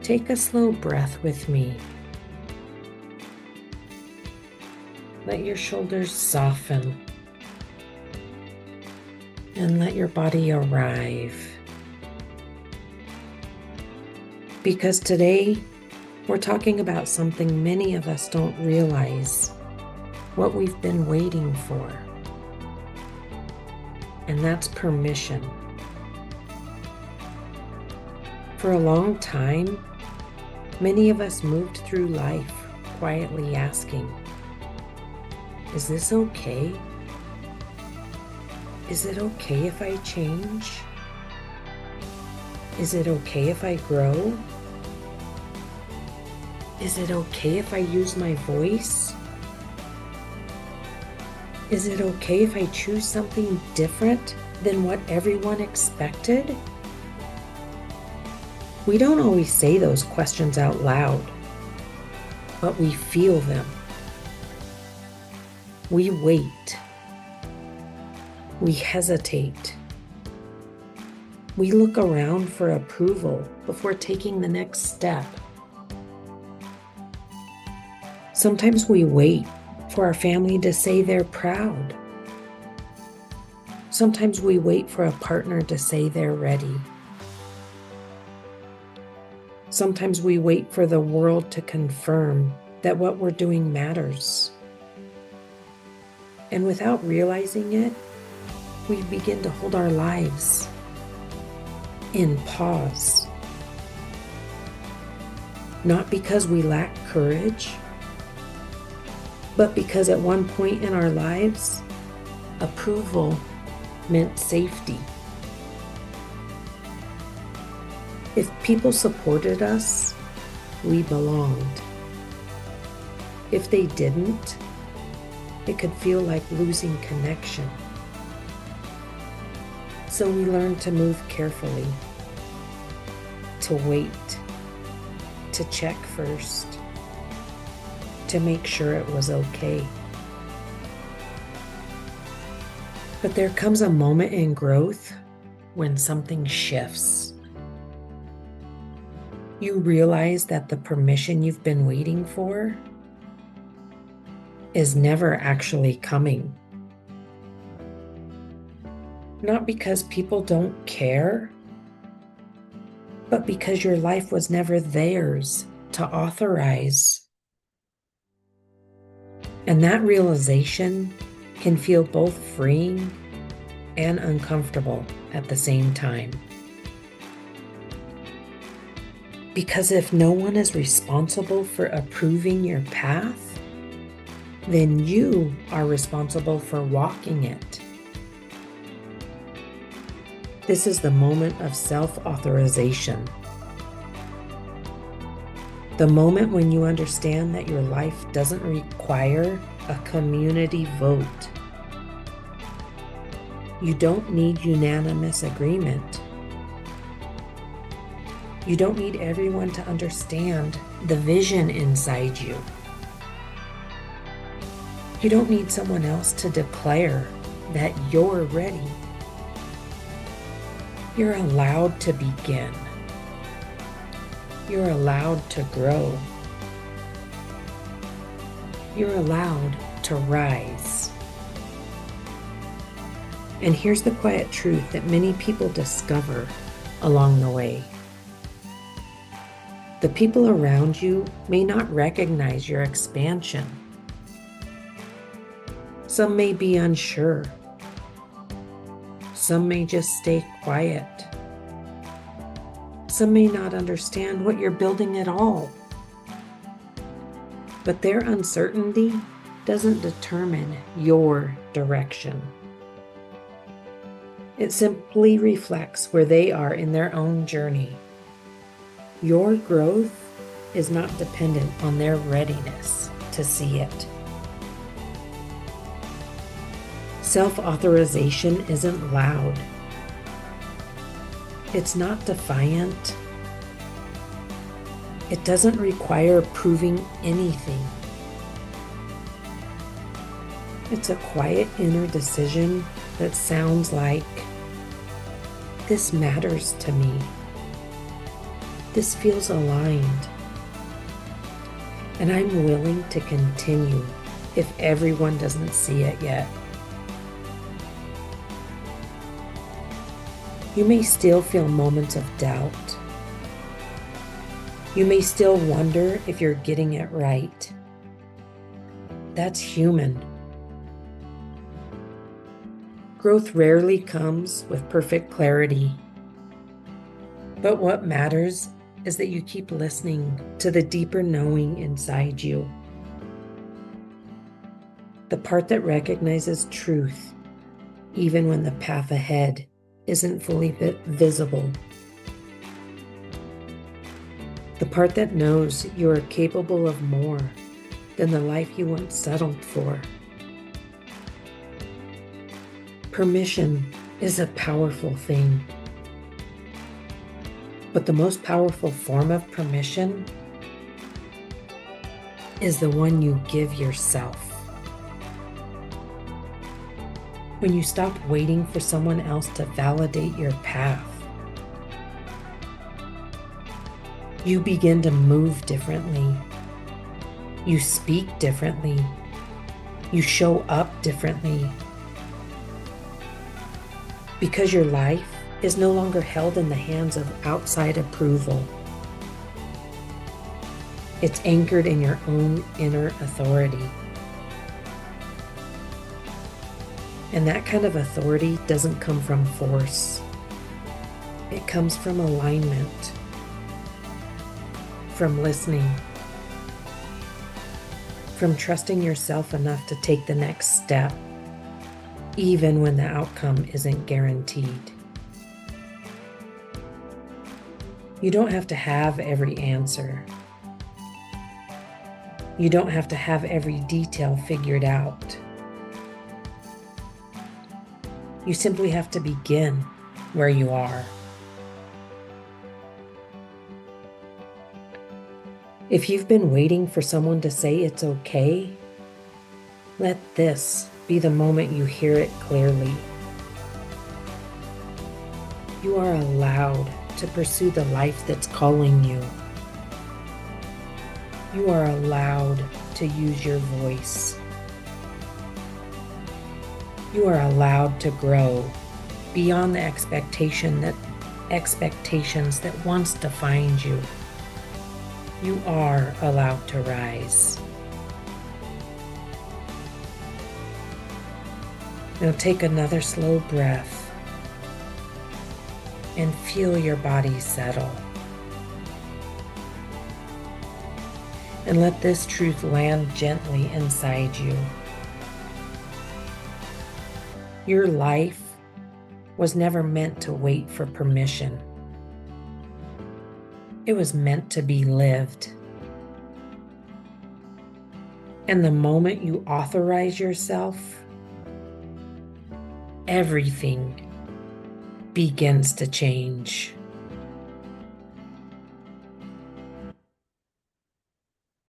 Take a slow breath with me. Let your shoulders soften and let your body arrive. Because today we're talking about something many of us don't realize, what we've been waiting for. And that's permission. For a long time, many of us moved through life quietly asking, is this okay? Is it okay if I change? Is it okay if I grow? Is it okay if I use my voice? Is it okay if I choose something different than what everyone expected? We don't always say those questions out loud, but we feel them. We wait. We hesitate. We look around for approval before taking the next step. Sometimes we wait for our family to say they're proud. Sometimes we wait for a partner to say they're ready. Sometimes we wait for the world to confirm that what we're doing matters. And without realizing it, we begin to hold our lives in pause. Not because we lack courage, but because at one point in our lives, approval meant safety. If people supported us, we belonged. If they didn't, it could feel like losing connection. So we learned to move carefully, to wait, to check first, to make sure it was okay. But there comes a moment in growth when something shifts. You realize that the permission you've been waiting for is never actually coming. Not because people don't care, but because your life was never theirs to authorize. And that realization can feel both freeing and uncomfortable at the same time. Because if no one is responsible for approving your path, then you are responsible for walking it. This is the moment of self-authorization. The moment when you understand that your life doesn't require a community vote. You don't need unanimous agreement. You don't need everyone to understand the vision inside you. You don't need someone else to declare that you're ready. You're allowed to begin. You're allowed to grow. You're allowed to rise. And here's the quiet truth that many people discover along the way. The people around you may not recognize your expansion. Some may be unsure. Some may just stay quiet. Some may not understand what you're building at all. But their uncertainty doesn't determine your direction. It simply reflects where they are in their own journey. Your growth is not dependent on their readiness to see it. Self-authorization isn't loud. It's not defiant. It doesn't require proving anything. It's a quiet inner decision that sounds like, this matters to me. This feels aligned, and I'm willing to continue if everyone doesn't see it yet. You may still feel moments of doubt. You may still wonder if you're getting it right. That's human. Growth rarely comes with perfect clarity. But what matters is that you keep listening to the deeper knowing inside you. The part that recognizes truth, even when the path ahead isn't fully visible. The part that knows you are capable of more than the life you once settled for. Permission is a powerful thing. But the most powerful form of permission is the one you give yourself. When you stop waiting for someone else to validate your path, you begin to move differently. You speak differently. You show up differently. Because your life is no longer held in the hands of outside approval. It's anchored in your own inner authority. And that kind of authority doesn't come from force. It comes from alignment, from listening, from trusting yourself enough to take the next step, even when the outcome isn't guaranteed. You don't have to have every answer. You don't have to have every detail figured out. You simply have to begin where you are. If you've been waiting for someone to say it's okay, let this be the moment you hear it clearly. You are allowed to pursue the life that's calling you. You are allowed to use your voice. You are allowed to grow beyond the expectations that once defined you. You are allowed to rise. Now take another slow breath and feel your body settle. And let this truth land gently inside you. Your life was never meant to wait for permission. It was meant to be lived. And the moment you authorize yourself, everything begins to change.